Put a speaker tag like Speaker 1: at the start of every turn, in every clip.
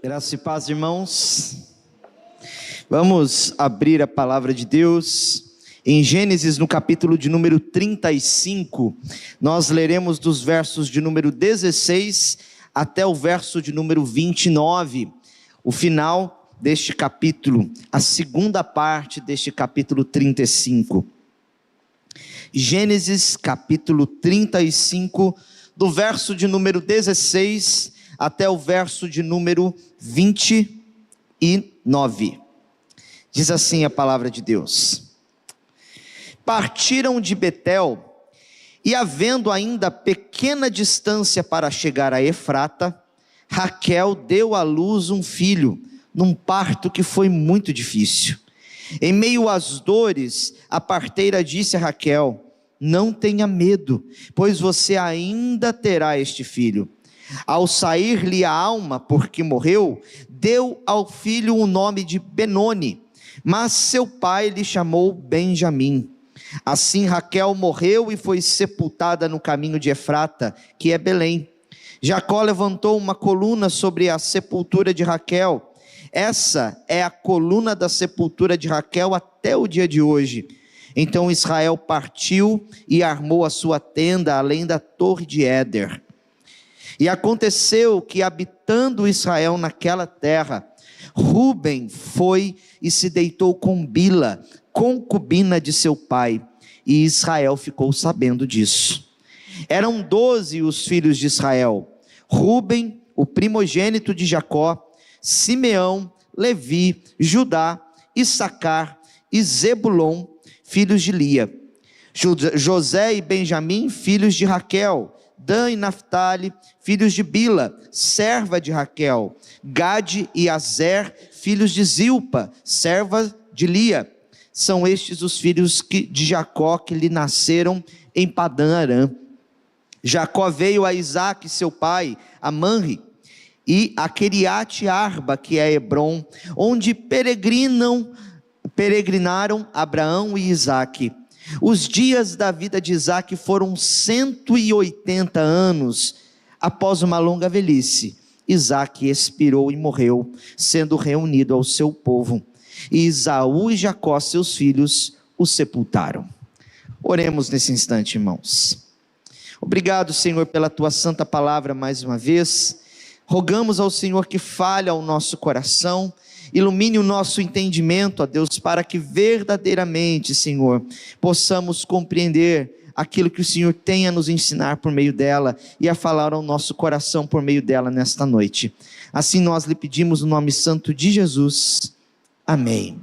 Speaker 1: Graça e paz, irmãos. Vamos abrir a palavra de Deus em Gênesis, no capítulo de número 35. Nós leremos dos versos de número 16 até o verso de número 29. O final deste capítulo, a segunda parte deste capítulo 35. Gênesis, capítulo 35, do verso de número 16 até o verso de número 29. Diz assim a palavra de Deus: Partiram de Betel, e havendo ainda pequena distância para chegar a Efrata, Raquel deu à luz um filho, num parto que foi muito difícil. Em meio às dores, a parteira disse a Raquel: Não tenha medo, pois você ainda terá este filho. Ao sair-lhe a alma, porque morreu, deu ao filho o nome de Benoni, mas seu pai lhe chamou Benjamim. Assim Raquel morreu e foi sepultada no caminho de Efrata, que é Belém. Jacó levantou uma coluna sobre a sepultura de Raquel. Essa é a coluna da sepultura de Raquel até o dia de hoje. Então Israel partiu e armou a sua tenda além da torre de Éder. E aconteceu que, habitando Israel naquela terra, Ruben foi e se deitou com Bila, concubina de seu pai, e Israel ficou sabendo disso. Eram 12 os filhos de Israel: Ruben, o primogênito de Jacó, Simeão, Levi, Judá, Issacar e Zebulon, filhos de Lia. José e Benjamim, filhos de Raquel. Dan e Naftali, filhos de Bila, serva de Raquel. Gade e Azer, filhos de Zilpa, serva de Lia. São estes os filhos de Jacó que lhe nasceram em Padã-Arã. Jacó veio a Isaque, seu pai, a Manre, e a Queriate-Arba, que é Hebron, onde peregrinaram Abraão e Isaque. Os dias da vida de Isaque foram 180 anos. Após uma longa velhice, Isaque expirou e morreu, sendo reunido ao seu povo. E Esaú e Jacó, seus filhos, o sepultaram. Oremos nesse instante, irmãos. Obrigado, Senhor, pela tua santa palavra mais uma vez. Rogamos ao Senhor que fale ao nosso coração, ilumine o nosso entendimento, ó Deus, para que verdadeiramente, Senhor, possamos compreender aquilo que o Senhor tem a nos ensinar por meio dela e a falar ao nosso coração por meio dela nesta noite. Assim nós lhe pedimos no nome santo de Jesus. Amém.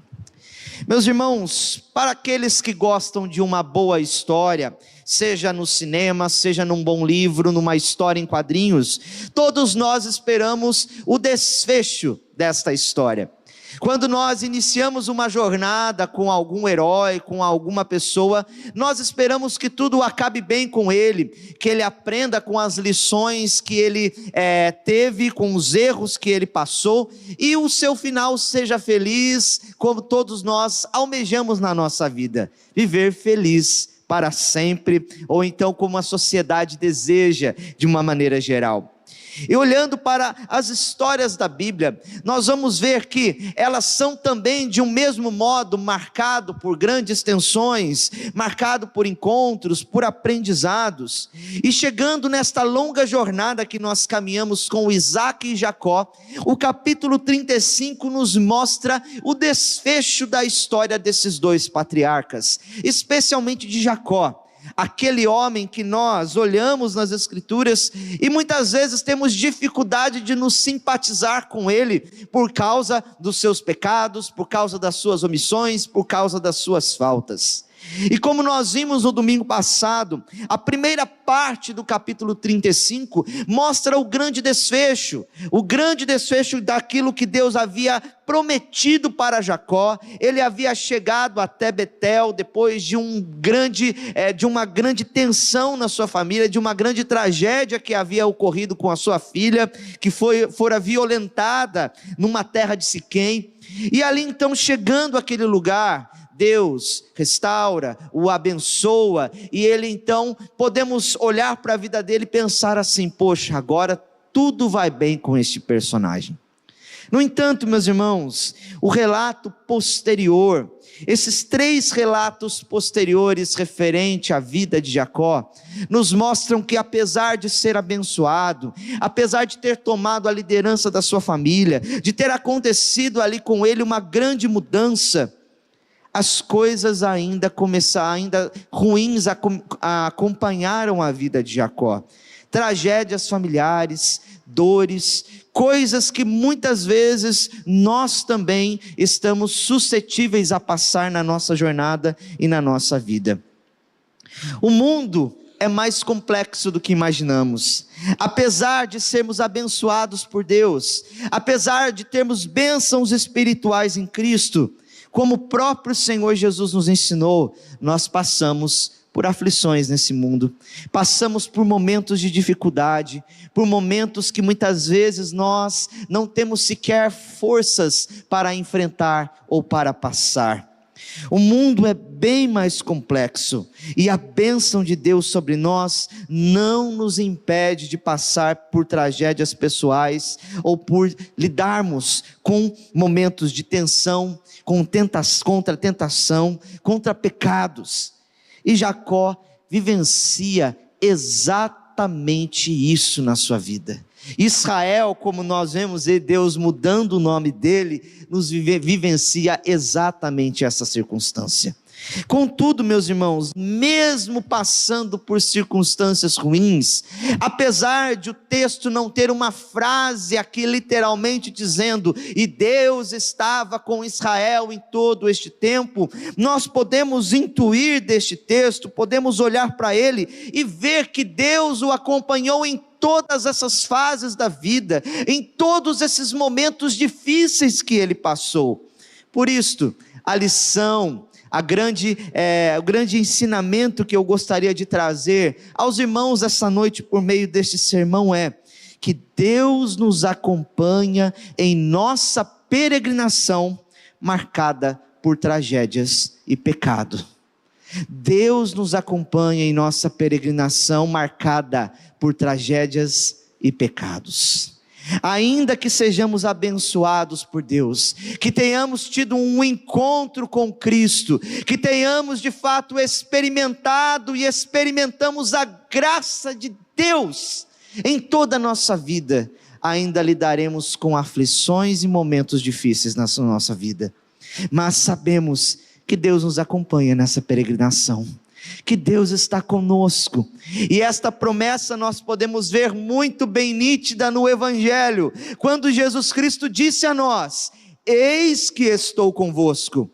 Speaker 1: Meus irmãos, para aqueles que gostam de uma boa história, seja no cinema, seja num bom livro, numa história em quadrinhos, todos nós esperamos o desfecho desta história. Quando nós iniciamos uma jornada com algum herói, com alguma pessoa, nós esperamos que tudo acabe bem com ele, que ele aprenda com as lições que ele teve, com os erros que ele passou, e o seu final seja feliz, como todos nós almejamos na nossa vida, viver feliz para sempre, ou então como a sociedade deseja de uma maneira geral. E olhando para as histórias da Bíblia, nós vamos ver que elas são também de um mesmo modo marcado por grandes tensões, marcado por encontros, por aprendizados. E chegando nesta longa jornada que nós caminhamos com Isaque e Jacó, o capítulo 35 nos mostra o desfecho da história desses dois patriarcas, especialmente de Jacó. Aquele homem que nós olhamos nas Escrituras e muitas vezes temos dificuldade de nos simpatizar com ele por causa dos seus pecados, por causa das suas omissões, por causa das suas faltas. E como nós vimos no domingo passado, a primeira parte do capítulo 35 mostra o grande desfecho daquilo que Deus havia prometido para Jacó. Ele havia chegado até Betel depois de uma grande tensão na sua família, de uma grande tragédia que havia ocorrido com a sua filha, que fora violentada numa terra de Siquém. E ali então, chegando àquele lugar, Deus restaura, o abençoa, e ele então, podemos olhar para a vida dele e pensar assim: poxa, agora tudo vai bem com este personagem. No entanto, meus irmãos, o relato posterior, esses 3 relatos posteriores referente à vida de Jacó, nos mostram que apesar de ser abençoado, apesar de ter tomado a liderança da sua família, de ter acontecido ali com ele uma grande mudança, as coisas ainda ruins acompanharam a vida de Jacó. Tragédias familiares, dores, coisas que muitas vezes nós também estamos suscetíveis a passar na nossa jornada e na nossa vida. O mundo é mais complexo do que imaginamos. Apesar de sermos abençoados por Deus, apesar de termos bênçãos espirituais em Cristo, como o próprio Senhor Jesus nos ensinou, nós passamos por aflições nesse mundo, passamos por momentos de dificuldade, por momentos que muitas vezes nós não temos sequer forças para enfrentar ou para passar. O mundo é bem mais complexo, e a bênção de Deus sobre nós não nos impede de passar por tragédias pessoais, ou por lidarmos com momentos de tensão, contra tentação, contra pecados. E Jacó vivencia exatamente isso na sua vida. Israel, como nós vemos Deus mudando o nome dele, vivencia exatamente essa circunstância. Contudo, meus irmãos, mesmo passando por circunstâncias ruins, apesar de o texto não ter uma frase aqui literalmente dizendo, e Deus estava com Israel em todo este tempo, nós podemos intuir deste texto, podemos olhar para ele e ver que Deus o acompanhou em todas essas fases da vida, em todos esses momentos difíceis que ele passou. Por isto, a lição, o grande ensinamento que eu gostaria de trazer aos irmãos essa noite por meio deste sermão é que Deus nos acompanha em nossa peregrinação marcada por tragédias e pecado. Deus nos acompanha em nossa peregrinação marcada por tragédias e pecados. Ainda que sejamos abençoados por Deus, que tenhamos tido um encontro com Cristo, que tenhamos de fato experimentado e experimentamos a graça de Deus em toda a nossa vida, ainda lidaremos com aflições e momentos difíceis na nossa vida, mas sabemos que Deus nos acompanha nessa peregrinação, que Deus está conosco, e esta promessa nós podemos ver muito bem nítida no Evangelho, quando Jesus Cristo disse a nós: eis que estou convosco,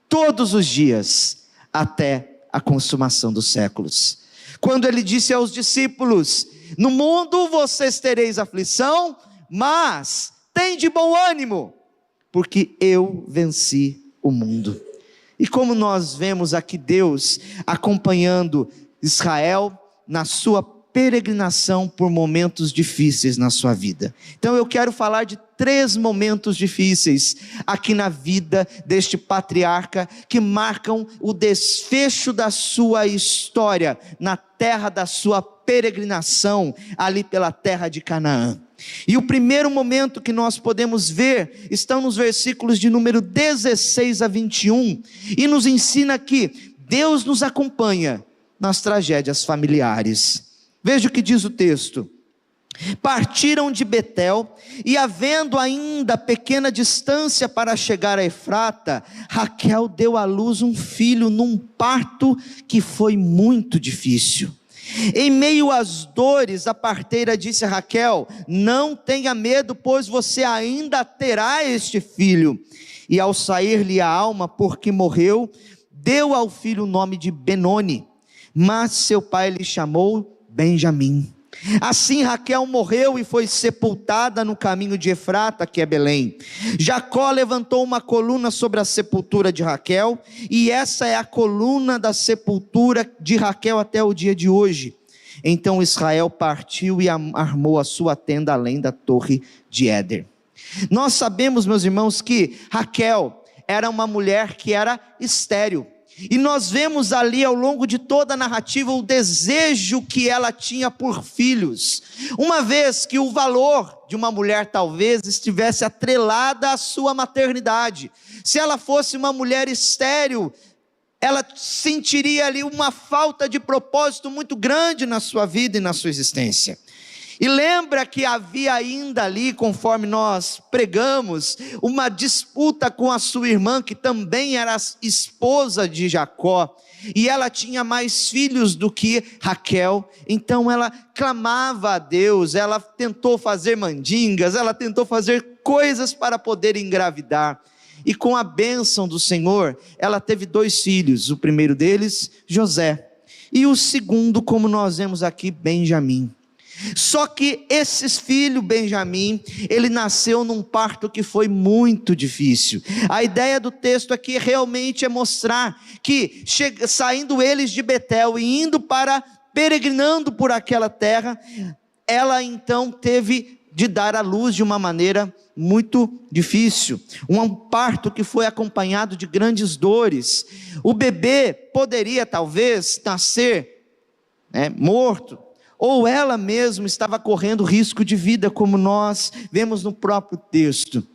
Speaker 1: todos os dias, até a consumação dos séculos. Quando ele disse aos discípulos: no mundo vocês tereis aflição, mas tende bom ânimo, porque eu venci o mundo. E como nós vemos aqui Deus acompanhando Israel na sua peregrinação por momentos difíceis na sua vida. Então eu quero falar de 3 momentos difíceis aqui na vida deste patriarca, que marcam o desfecho da sua história na terra da sua peregrinação, ali pela terra de Canaã. E o primeiro momento que nós podemos ver está nos versículos de número 16 a 21, e nos ensina que Deus nos acompanha nas tragédias familiares. Veja o que diz o texto: partiram de Betel, e havendo ainda pequena distância para chegar a Efrata, Raquel deu à luz um filho num parto que foi muito difícil. Em meio às dores, a parteira disse a Raquel: não tenha medo, pois você ainda terá este filho. E ao sair-lhe a alma, porque morreu, deu ao filho o nome de Benoni, mas seu pai lhe chamou Benjamim. Assim Raquel morreu e foi sepultada no caminho de Efrata, que é Belém. Jacó levantou uma coluna sobre a sepultura de Raquel, e essa é a coluna da sepultura de Raquel até o dia de hoje. Então Israel partiu e armou a sua tenda além da torre de Éder. Nós sabemos, meus irmãos, que Raquel era uma mulher que era estéril. E nós vemos ali ao longo de toda a narrativa o desejo que ela tinha por filhos, uma vez que o valor de uma mulher talvez estivesse atrelada à sua maternidade. Se ela fosse uma mulher estéril, ela sentiria ali uma falta de propósito muito grande na sua vida e na sua existência. E lembra que havia ainda ali, conforme nós pregamos, uma disputa com a sua irmã, que também era esposa de Jacó, e ela tinha mais filhos do que Raquel. Então ela clamava a Deus, ela tentou fazer mandingas, ela tentou fazer coisas para poder engravidar, e com a bênção do Senhor, ela teve 2 filhos, o primeiro deles, José, e o segundo, como nós vemos aqui, Benjamim. Só que esses filhos, Benjamim, ele nasceu num parto que foi muito difícil. A ideia do texto aqui realmente é mostrar que saindo eles de Betel e indo peregrinando por aquela terra, ela então teve de dar à luz de uma maneira muito difícil, um parto que foi acompanhado de grandes dores. O bebê poderia talvez nascer morto, ou ela mesma estava correndo risco de vida, como nós vemos no próprio texto.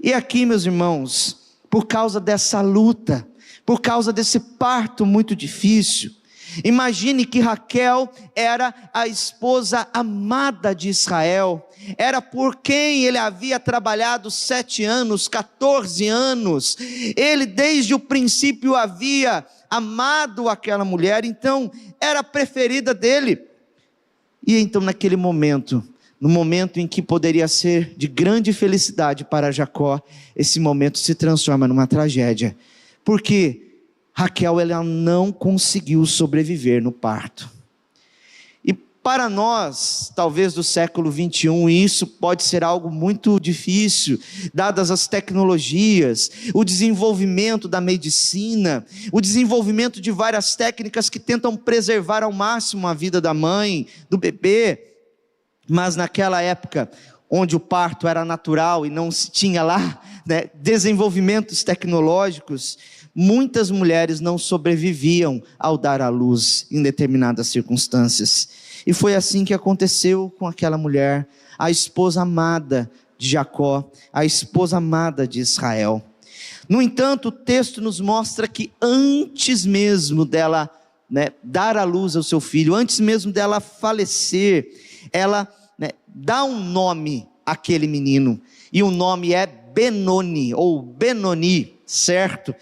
Speaker 1: E aqui, meus irmãos, por causa dessa luta, por causa desse parto muito difícil, imagine que Raquel era a esposa amada de Israel, era por quem ele havia trabalhado 7 anos, 14 anos, ele desde o princípio havia amado aquela mulher, então era a preferida dele. E então naquele momento, no momento em que poderia ser de grande felicidade para Jacó, esse momento se transforma numa tragédia, porque Raquel ela não conseguiu sobreviver no parto. E para nós, talvez do século 21, isso pode ser algo muito difícil, dadas as tecnologias, o desenvolvimento da medicina, o desenvolvimento de várias técnicas que tentam preservar ao máximo a vida da mãe, do bebê. Mas naquela época, onde o parto era natural e não se tinha lá desenvolvimentos tecnológicos, muitas mulheres não sobreviviam ao dar à luz em determinadas circunstâncias. E foi assim que aconteceu com aquela mulher, a esposa amada de Jacó, a esposa amada de Israel. No entanto, o texto nos mostra que antes mesmo dela dar à luz ao seu filho, antes mesmo dela falecer, ela dá um nome àquele menino, e o nome é Benoni, ou Benoni, certo?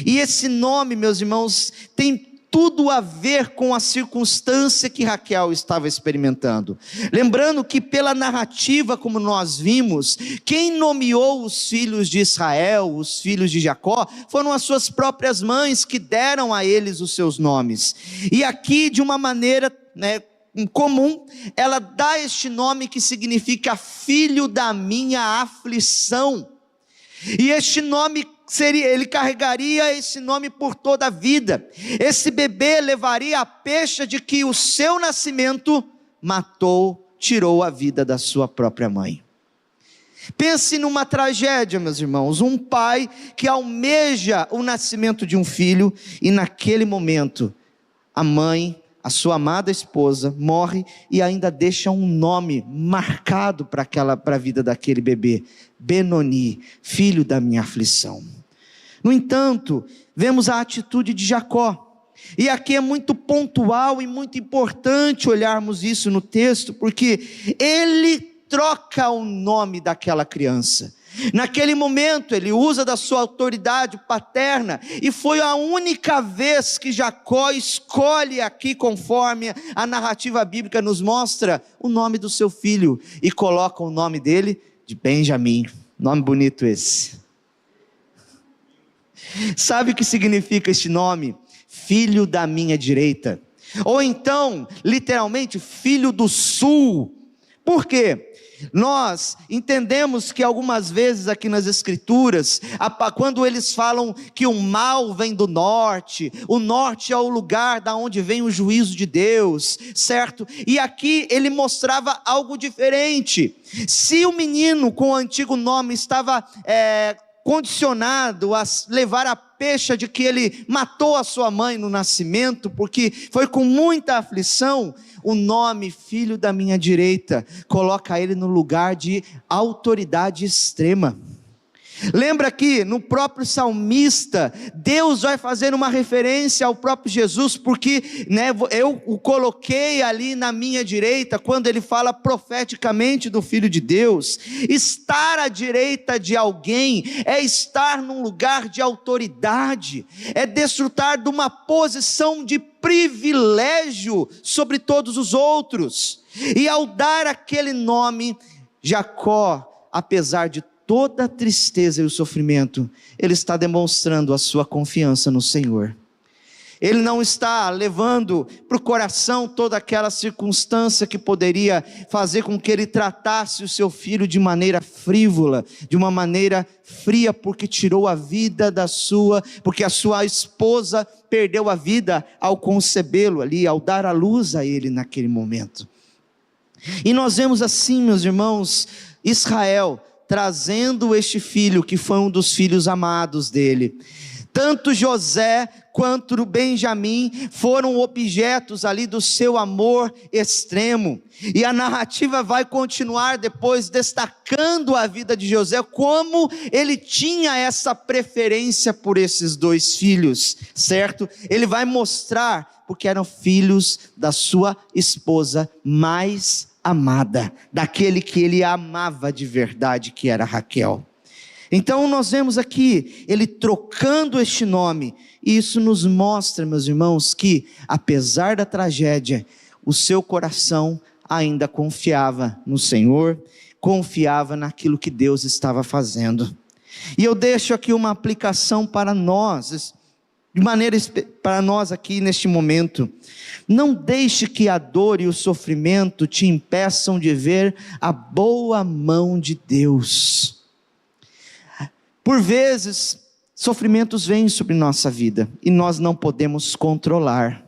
Speaker 1: E esse nome, meus irmãos, tem tudo a ver com a circunstância que Raquel estava experimentando. Lembrando que pela narrativa, como nós vimos, quem nomeou os filhos de Israel, os filhos de Jacó, foram as suas próprias mães que deram a eles os seus nomes. E aqui, de uma maneira comum, ela dá este nome que significa filho da minha aflição. E este nome ele carregaria esse nome por toda a vida. Esse bebê levaria a pecha de que o seu nascimento tirou a vida da sua própria mãe. Pense numa tragédia, meus irmãos, um pai que almeja o nascimento de um filho, e naquele momento, a mãe, a sua amada esposa, morre e ainda deixa um nome marcado para a vida daquele bebê: Benoni, filho da minha aflição. No entanto, vemos a atitude de Jacó, e aqui é muito pontual e muito importante olharmos isso no texto, porque ele troca o nome daquela criança. Naquele momento ele usa da sua autoridade paterna, e foi a única vez que Jacó escolhe aqui, conforme a narrativa bíblica nos mostra, o nome do seu filho, e coloca o nome dele de Benjamim. Nome bonito esse. Sabe o que significa este nome? Filho da minha direita, ou então literalmente filho do sul. Por quê? Nós entendemos que algumas vezes aqui nas escrituras, quando eles falam que o mal vem do norte, o norte é o lugar da onde vem o juízo de Deus, certo? E aqui ele mostrava algo diferente. Se o menino com o antigo nome estava condicionado a levar a pecha de que ele matou a sua mãe no nascimento, porque foi com muita aflição, o nome filho da minha direita coloca ele no lugar de autoridade extrema. Lembra que no próprio salmista, Deus vai fazer uma referência ao próprio Jesus, porque eu o coloquei ali na minha direita, quando ele fala profeticamente do Filho de Deus. Estar à direita de alguém é estar num lugar de autoridade, é desfrutar de uma posição de privilégio sobre todos os outros. E ao dar aquele nome, Jacó, apesar de toda a tristeza e o sofrimento, ele está demonstrando a sua confiança no Senhor. Ele não está levando para o coração toda aquela circunstância que poderia fazer com que ele tratasse o seu filho de maneira frívola, de uma maneira fria, porque tirou a vida porque a sua esposa perdeu a vida ao concebê-lo ali, ao dar a luz a ele naquele momento. E nós vemos assim, meus irmãos, Israel trazendo este filho, que foi um dos filhos amados dele. Tanto José quanto Benjamim foram objetos ali do seu amor extremo. E a narrativa vai continuar depois destacando a vida de José, como ele tinha essa preferência por esses dois filhos, certo? Ele vai mostrar porque eram filhos da sua esposa mais amada, daquele que ele amava de verdade, que era Raquel. Então nós vemos aqui, ele trocando este nome, e isso nos mostra, meus irmãos, que apesar da tragédia, o seu coração ainda confiava no Senhor, confiava naquilo que Deus estava fazendo. E eu deixo aqui uma aplicação para nós, para nós aqui neste momento. Não deixe que a dor e o sofrimento te impeçam de ver a boa mão de Deus. Por vezes, sofrimentos vêm sobre nossa vida e nós não podemos controlar.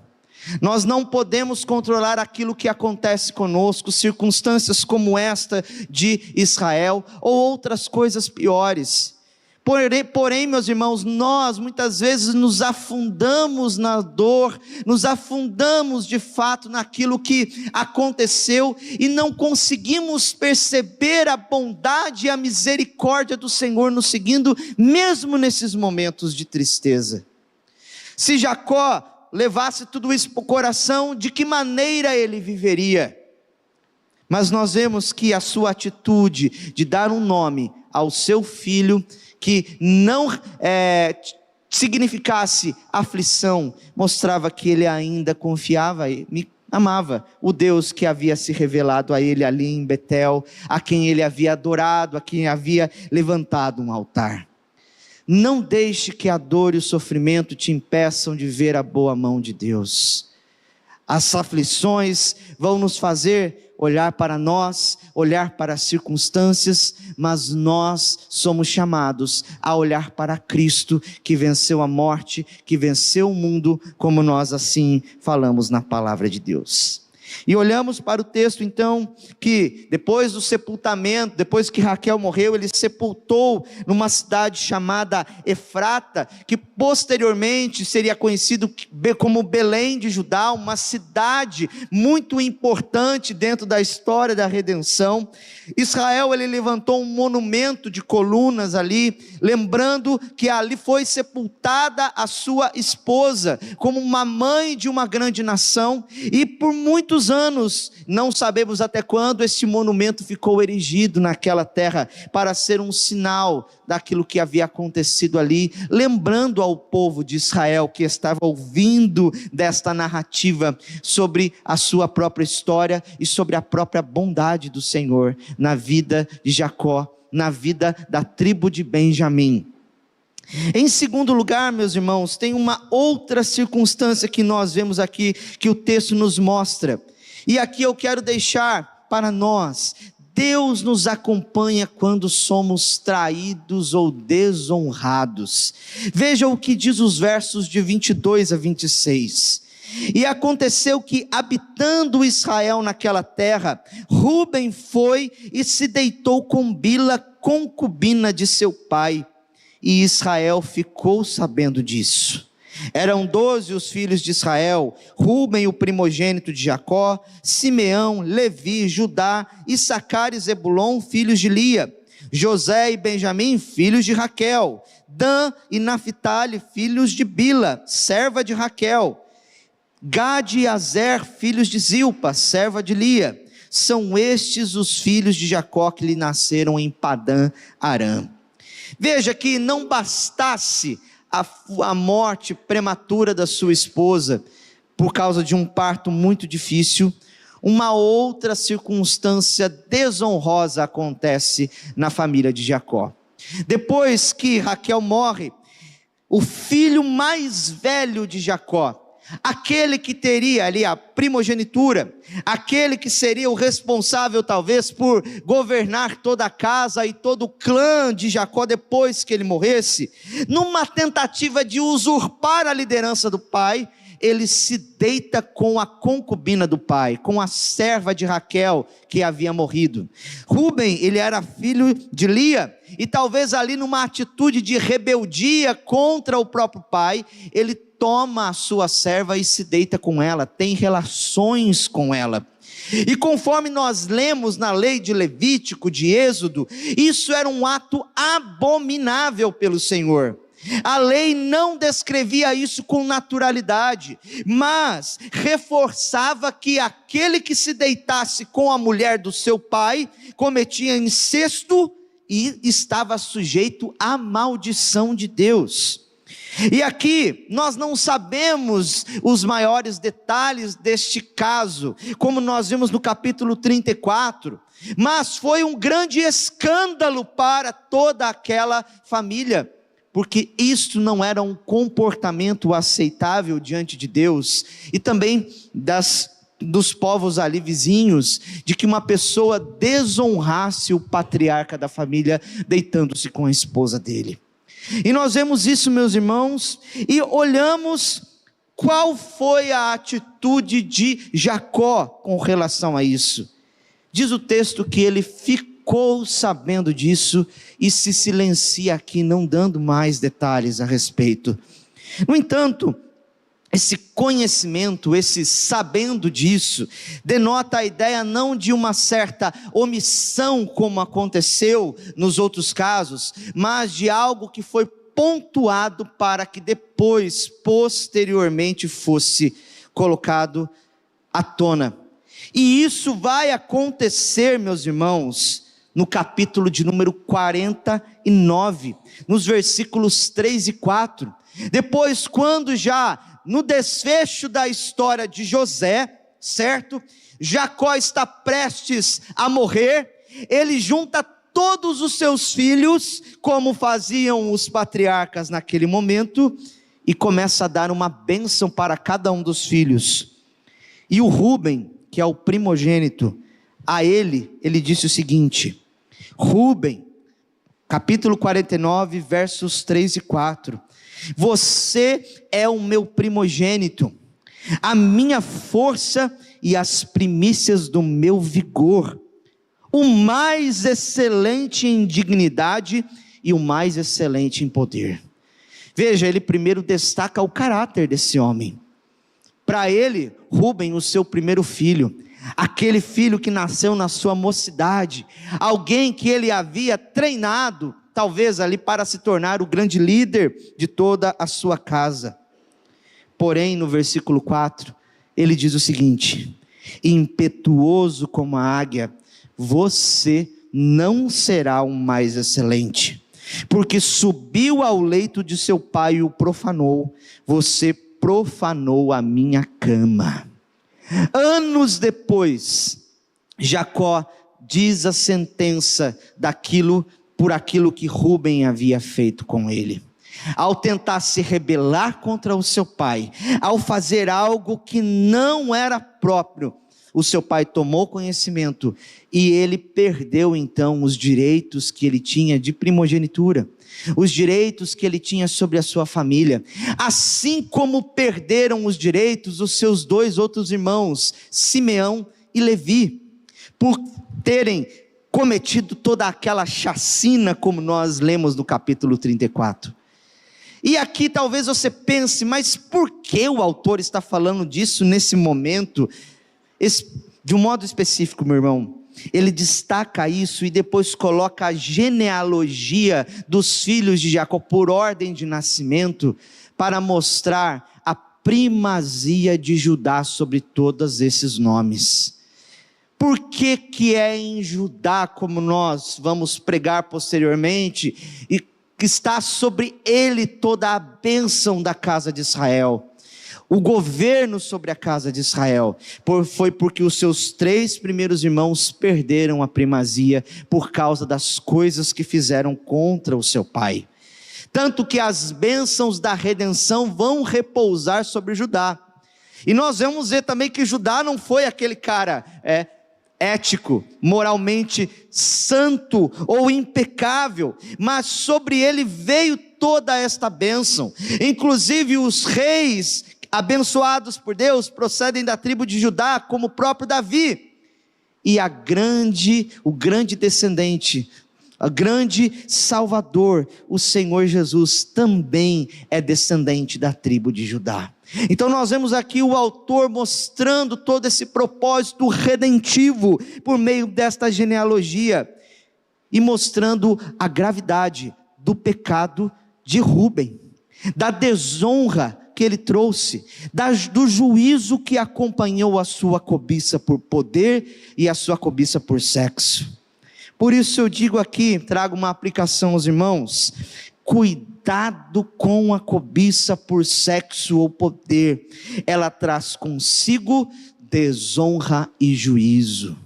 Speaker 1: Nós não podemos controlar aquilo que acontece conosco, circunstâncias como esta de Israel ou outras coisas piores. Porém, meus irmãos, nós muitas vezes nos afundamos na dor, nos afundamos de fato naquilo que aconteceu e não conseguimos perceber a bondade e a misericórdia do Senhor nos seguindo, mesmo nesses momentos de tristeza. Se Jacó levasse tudo isso para o coração, de que maneira ele viveria? Mas nós vemos que a sua atitude de dar um nome ao seu filho, que não significasse aflição, mostrava que ele ainda confiava e amava o Deus que havia se revelado a ele ali em Betel, a quem ele havia adorado, a quem havia levantado um altar. Não deixe que a dor e o sofrimento te impeçam de ver a boa mão de Deus. As aflições vão nos fazer olhar para nós, olhar para as circunstâncias, mas nós somos chamados a olhar para Cristo, que venceu a morte, que venceu o mundo, como nós assim falamos na palavra de Deus. E olhamos para o texto então, que depois do sepultamento, depois que Raquel morreu, ele sepultou numa cidade chamada Efrata, que posteriormente seria conhecido como Belém de Judá, uma cidade muito importante dentro da história da redenção. Israel, ele levantou um monumento de colunas ali, lembrando que ali foi sepultada a sua esposa, como uma mãe de uma grande nação, e por muitos anos, não sabemos até quando, esse monumento ficou erigido naquela terra, para ser um sinal daquilo que havia acontecido ali, lembrando ao povo de Israel, que estava ouvindo desta narrativa, sobre a sua própria história, e sobre a própria bondade do Senhor, na vida de Jacó, na vida da tribo de Benjamim. Em segundo lugar, meus irmãos, tem uma outra circunstância que nós vemos aqui, que o texto nos mostra, e aqui eu quero deixar para nós: Deus nos acompanha quando somos traídos ou desonrados. Veja o que diz os versos de 22 a 26. E aconteceu que, habitando Israel naquela terra, Ruben foi e se deitou com Bila, concubina de seu pai, e Israel ficou sabendo disso. Eram 12 os filhos de Israel: Rúben, o primogênito de Jacó, Simeão, Levi, Judá, Issacar e Zebulon, filhos de Lia, José e Benjamim, filhos de Raquel, Dan e Naphtali, filhos de Bila, serva de Raquel, Gade e Azer, filhos de Zilpa, serva de Lia. São estes os filhos de Jacó que lhe nasceram em Padã Arã. Veja que não bastasse a morte prematura da sua esposa, por causa de um parto muito difícil, uma outra circunstância desonrosa acontece na família de Jacó. Depois que Raquel morre, o filho mais velho de Jacó, aquele que teria ali a primogenitura, aquele que seria o responsável talvez por governar toda a casa e todo o clã de Jacó depois que ele morresse, numa tentativa de usurpar a liderança do pai, ele se deita com a concubina do pai, com a serva de Raquel que havia morrido. Rúben, ele era filho de Lia, e talvez ali numa atitude de rebeldia contra o próprio pai, ele toma a sua serva e se deita com ela, tem relações com ela. E conforme nós lemos na lei de Levítico, de Êxodo, isso era um ato abominável pelo Senhor. A lei não descrevia isso com naturalidade, mas reforçava que aquele que se deitasse com a mulher do seu pai cometia incesto e estava sujeito à maldição de Deus. E aqui nós não sabemos os maiores detalhes deste caso, como nós vimos no capítulo 34, mas foi um grande escândalo para toda aquela família, porque isto não era um comportamento aceitável diante de Deus, e também dos povos ali vizinhos, de que uma pessoa desonrasse o patriarca da família, deitando-se com a esposa dele. E nós vemos isso, meus irmãos, e olhamos qual foi a atitude de Jacó com relação a isso. Diz o texto que ele ficou sabendo disso e se silencia aqui, não dando mais detalhes a respeito. No entanto, esse conhecimento, esse sabendo disso, denota a ideia não de uma certa omissão, como aconteceu nos outros casos, mas de algo que foi pontuado para que depois, posteriormente, fosse colocado à tona. E isso vai acontecer, meus irmãos, no capítulo de número 49, nos versículos 3 e 4. Depois, quando já no desfecho da história de José, certo? Jacó está prestes a morrer, ele junta todos os seus filhos, como faziam os patriarcas naquele momento, e começa a dar uma bênção para cada um dos filhos. E o Rúben, que é o primogênito, a ele disse o seguinte: Rúben, capítulo 49, versos 3 e 4, você é o meu primogênito, a minha força e as primícias do meu vigor, o mais excelente em dignidade e o mais excelente em poder. Veja, ele primeiro destaca o caráter desse homem. Para ele, Rúben, o seu primeiro filho, aquele filho que nasceu na sua mocidade, alguém que ele havia treinado, talvez ali para se tornar o grande líder de toda a sua casa. Porém, no versículo 4, ele diz o seguinte: impetuoso como a águia, você não será o mais excelente, porque subiu ao leito de seu pai e o profanou, você profanou a minha cama. Anos depois, Jacó diz a sentença por aquilo que Rúben havia feito com ele. Ao tentar se rebelar contra o seu pai, ao fazer algo que não era próprio, o seu pai tomou conhecimento e ele perdeu então os direitos que ele tinha de primogenitura, os direitos que ele tinha sobre a sua família, assim como perderam os direitos os seus dois outros irmãos, Simeão e Levi, por terem cometido toda aquela chacina, como nós lemos no capítulo 34. E aqui talvez você pense, mas por que o autor está falando disso nesse momento? De um modo específico, meu irmão, ele destaca isso e depois coloca a genealogia dos filhos de Jacó por ordem de nascimento, para mostrar a primazia de Judá sobre todos esses nomes. Por que que é em Judá, como nós vamos pregar posteriormente, e que está sobre ele toda a bênção da casa de Israel, o governo sobre a casa de Israel? Foi porque os seus 3 primeiros irmãos perderam a primazia por causa das coisas que fizeram contra o seu pai. Tanto que as bênçãos da redenção vão repousar sobre Judá. E nós vamos ver também que Judá não foi aquele cara ético, moralmente santo ou impecável, mas sobre ele veio toda esta bênção. Inclusive os reis abençoados por Deus procedem da tribo de Judá, como o próprio Davi. E o grande descendente, o grande Salvador, o Senhor Jesus, também é descendente da tribo de Judá. Então nós vemos aqui o autor mostrando todo esse propósito redentivo por meio desta genealogia, e mostrando a gravidade do pecado de Rúben, da desonra que ele trouxe, do juízo que acompanhou a sua cobiça por poder e a sua cobiça por sexo. Por isso eu digo aqui, trago uma aplicação aos irmãos: cuidado com a cobiça por sexo ou poder, ela traz consigo desonra e juízo.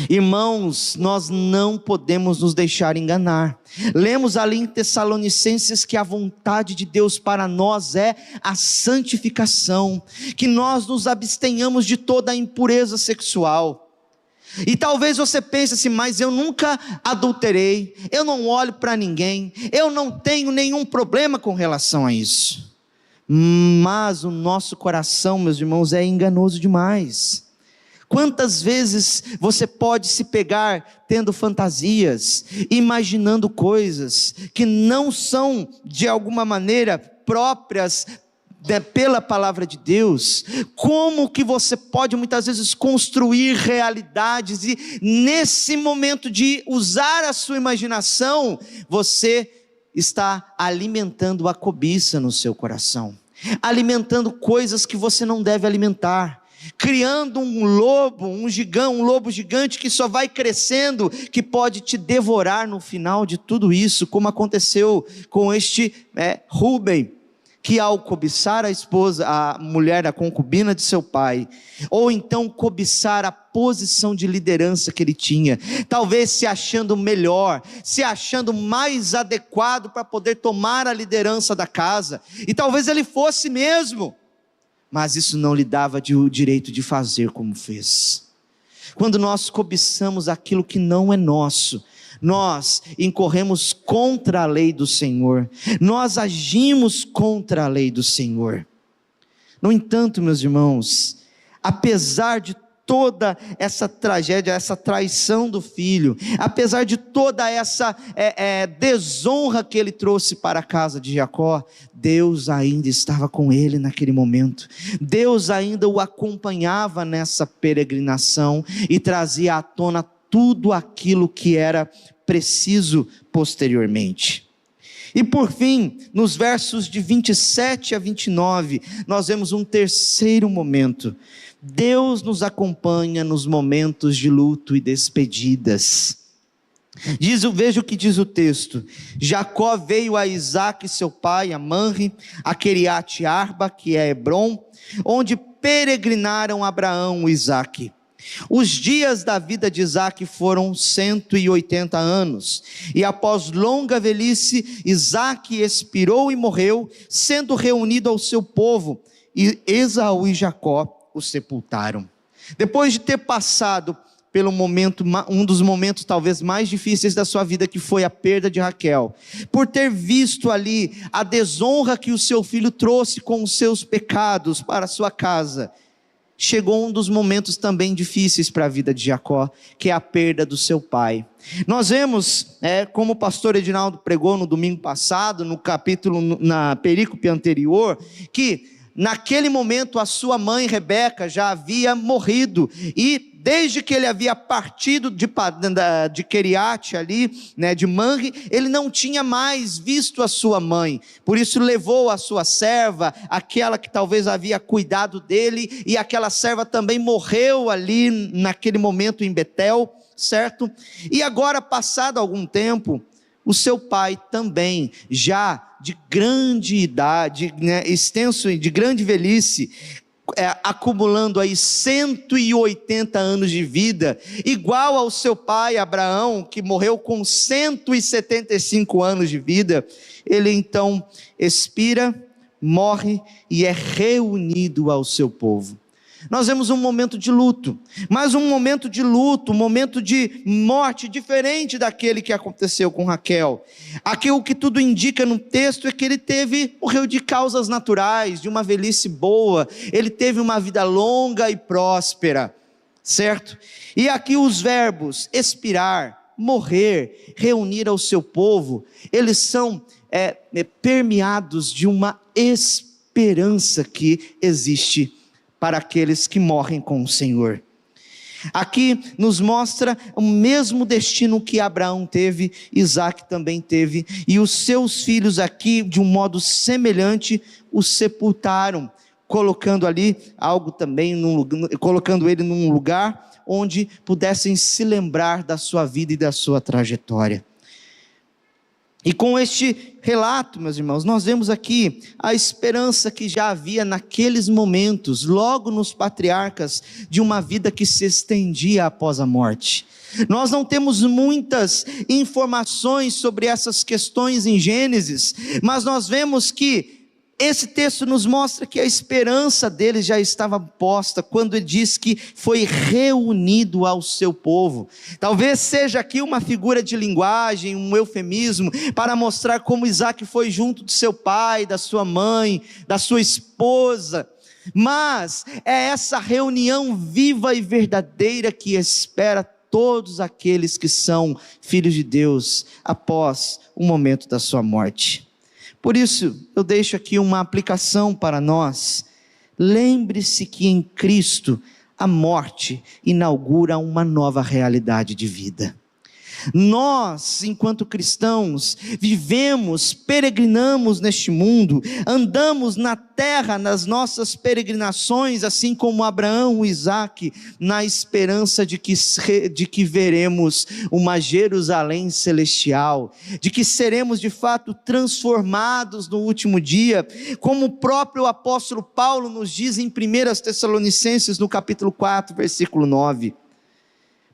Speaker 1: Irmãos, nós não podemos nos deixar enganar. Lemos ali em Tessalonicenses que a vontade de Deus para nós é a santificação, que nós nos abstenhamos de toda a impureza sexual. E talvez você pense assim: mas eu nunca adulterei, eu não olho para ninguém, eu não tenho nenhum problema com relação a isso. Mas o nosso coração, meus irmãos, é enganoso demais. Quantas vezes você pode se pegar tendo fantasias, imaginando coisas que não são de alguma maneira próprias pela palavra de Deus? Como que você pode muitas vezes construir realidades, e nesse momento de usar a sua imaginação, você está alimentando a cobiça no seu coração, alimentando coisas que você não deve alimentar, criando um lobo gigante que só vai crescendo, que pode te devorar no final de tudo isso, como aconteceu com este Rúben, que ao cobiçar a mulher, a concubina de seu pai, ou então cobiçar a posição de liderança que ele tinha, talvez se achando melhor, se achando mais adequado para poder tomar a liderança da casa, e talvez ele fosse mesmo, mas isso não lhe dava o direito de fazer como fez. Quando nós cobiçamos aquilo que não é nosso, nós incorremos contra a lei do Senhor, nós agimos contra a lei do Senhor. No entanto, meus irmãos, apesar de toda essa tragédia, essa traição do filho, apesar de toda essa desonra que ele trouxe para a casa de Jacó, Deus ainda estava com ele naquele momento. Deus ainda o acompanhava nessa peregrinação e trazia à tona tudo aquilo que era preciso posteriormente. E por fim, nos versos de 27 a 29, nós vemos um terceiro momento. Deus nos acompanha nos momentos de luto e despedidas. Veja o que diz o texto: Jacó veio a Isaque seu pai, a Manre, a Queriate Arba, que é Hebron, onde peregrinaram Abraão e Isaque. Os dias da vida de Isaque foram 180 anos, e após longa velhice, Isaque expirou e morreu, sendo reunido ao seu povo, e Esaú e Jacó o sepultaram. Depois de ter passado pelo momento, um dos momentos talvez mais difíceis da sua vida, que foi a perda de Raquel, por ter visto ali a desonra que o seu filho trouxe com os seus pecados para a sua casa, chegou um dos momentos também difíceis para a vida de Jacó, que é a perda do seu pai. Nós vemos, como o pastor Edinaldo pregou no domingo passado, no capítulo, na perícope anterior, que naquele momento a sua mãe Rebeca já havia morrido, e desde que ele havia partido de Queriate ali, de Manre, ele não tinha mais visto a sua mãe, por isso levou a sua serva, aquela que talvez havia cuidado dele, e aquela serva também morreu ali naquele momento em Betel, certo? E agora, passado algum tempo, o seu pai também, já de grande idade, extenso e de grande velhice, acumulando aí 180 anos de vida, igual ao seu pai Abraão, que morreu com 175 anos de vida, ele então expira, morre e é reunido ao seu povo. Nós vemos um momento de luto, mas um momento de luto, um momento de morte diferente daquele que aconteceu com Raquel. Aqui o que tudo indica no texto é que ele morreu de causas naturais, de uma velhice boa, ele teve uma vida longa e próspera, certo? E aqui os verbos expirar, morrer, reunir ao seu povo, eles são permeados de uma esperança que existe para aqueles que morrem com o Senhor. Aqui nos mostra o mesmo destino que Abraão teve, Isaque também teve, e os seus filhos aqui, de um modo semelhante, o sepultaram, colocando ali algo também, colocando ele num lugar onde pudessem se lembrar da sua vida e da sua trajetória. E com este relato, meus irmãos, nós vemos aqui a esperança que já havia naqueles momentos, logo nos patriarcas, de uma vida que se estendia após a morte. Nós não temos muitas informações sobre essas questões em Gênesis, mas nós vemos que esse texto nos mostra que a esperança deles já estava posta, quando ele diz que foi reunido ao seu povo. Talvez seja aqui uma figura de linguagem, um eufemismo, para mostrar como Isaque foi junto do seu pai, da sua mãe, da sua esposa. Mas é essa reunião viva e verdadeira que espera todos aqueles que são filhos de Deus, após o momento da sua morte. Por isso, eu deixo aqui uma aplicação para nós. Lembre-se que em Cristo, a morte inaugura uma nova realidade de vida. Nós, enquanto cristãos, vivemos, peregrinamos neste mundo, andamos na terra nas nossas peregrinações, assim como Abraão e Isaque, na esperança de que veremos uma Jerusalém celestial, de que seremos de fato transformados no último dia, como o próprio apóstolo Paulo nos diz em 1 Tessalonicenses, no capítulo 4, versículo 9.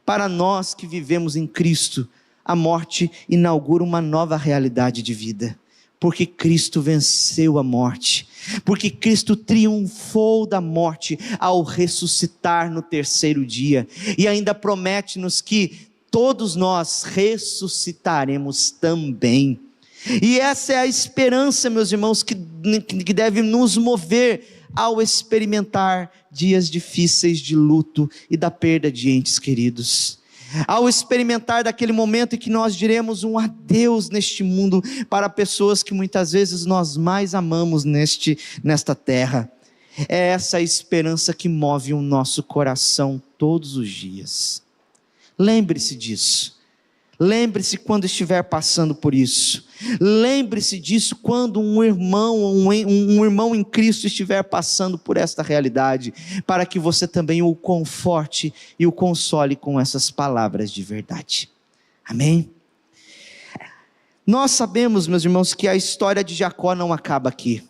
Speaker 1: Para nós que vivemos em Cristo, a morte inaugura uma nova realidade de vida, porque Cristo venceu a morte, porque Cristo triunfou da morte ao ressuscitar no terceiro dia, e ainda promete-nos que todos nós ressuscitaremos também. E essa é a esperança, meus irmãos, que deve nos mover ao experimentar dias difíceis de luto e da perda de entes queridos, ao experimentar daquele momento em que nós diremos um adeus neste mundo para pessoas que muitas vezes nós mais amamos nesta terra. É essa a esperança que move o nosso coração todos os dias. Lembre-se disso. Lembre-se quando estiver passando por isso. Lembre-se disso quando um irmão em Cristo estiver passando por esta realidade, para que você também o conforte e o console com essas palavras de verdade. Amém? Nós sabemos, meus irmãos, que a história de Jacó não acaba aqui.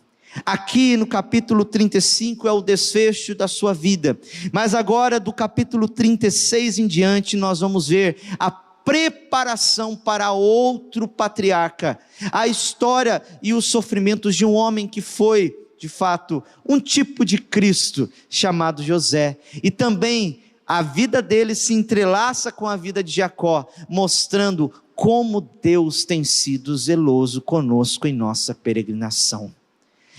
Speaker 1: Aqui no capítulo 35 é o desfecho da sua vida, mas agora do capítulo 36 em diante nós vamos ver a preparação para outro patriarca, a história e os sofrimentos de um homem que foi, de fato, um tipo de Cristo, chamado José, e também a vida dele se entrelaça com a vida de Jacó, mostrando como Deus tem sido zeloso conosco em nossa peregrinação.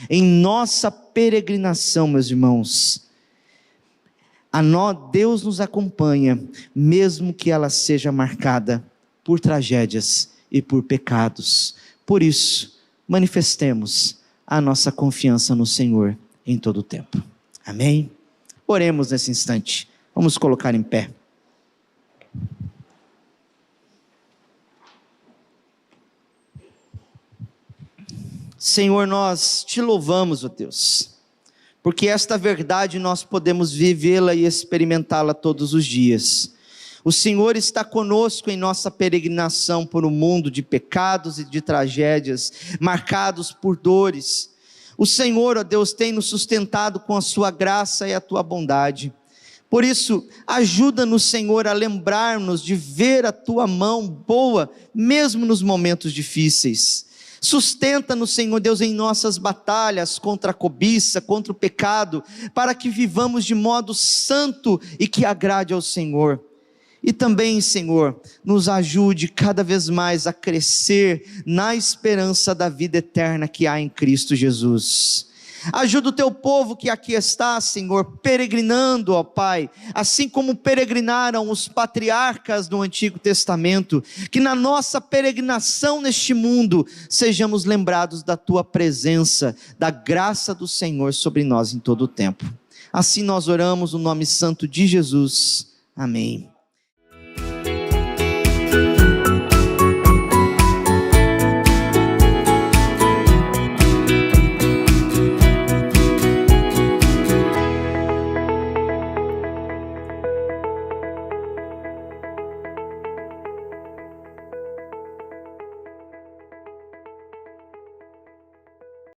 Speaker 1: Em nossa peregrinação, meus irmãos, Deus nos acompanha, mesmo que ela seja marcada por tragédias e por pecados. Por isso, manifestemos a nossa confiança no Senhor em todo o tempo. Amém? Oremos nesse instante. Vamos colocar em pé. Senhor, nós te louvamos, ó Deus, porque esta verdade nós podemos vivê-la e experimentá-la todos os dias. O Senhor está conosco em nossa peregrinação por um mundo de pecados e de tragédias, marcados por dores. O Senhor, ó Deus, tem nos sustentado com a sua graça e a tua bondade. Por isso, ajuda-nos, Senhor, a lembrar-nos de ver a tua mão boa, mesmo nos momentos difíceis. Sustenta-nos, Senhor Deus, em nossas batalhas contra a cobiça, contra o pecado, para que vivamos de modo santo e que agrade ao Senhor. E também, Senhor, nos ajude cada vez mais a crescer na esperança da vida eterna que há em Cristo Jesus. Ajuda o teu povo que aqui está, Senhor, peregrinando, ó Pai, assim como peregrinaram os patriarcas do Antigo Testamento, que na nossa peregrinação neste mundo, sejamos lembrados da tua presença, da graça do Senhor sobre nós em todo o tempo. Assim nós oramos no nome santo de Jesus. Amém.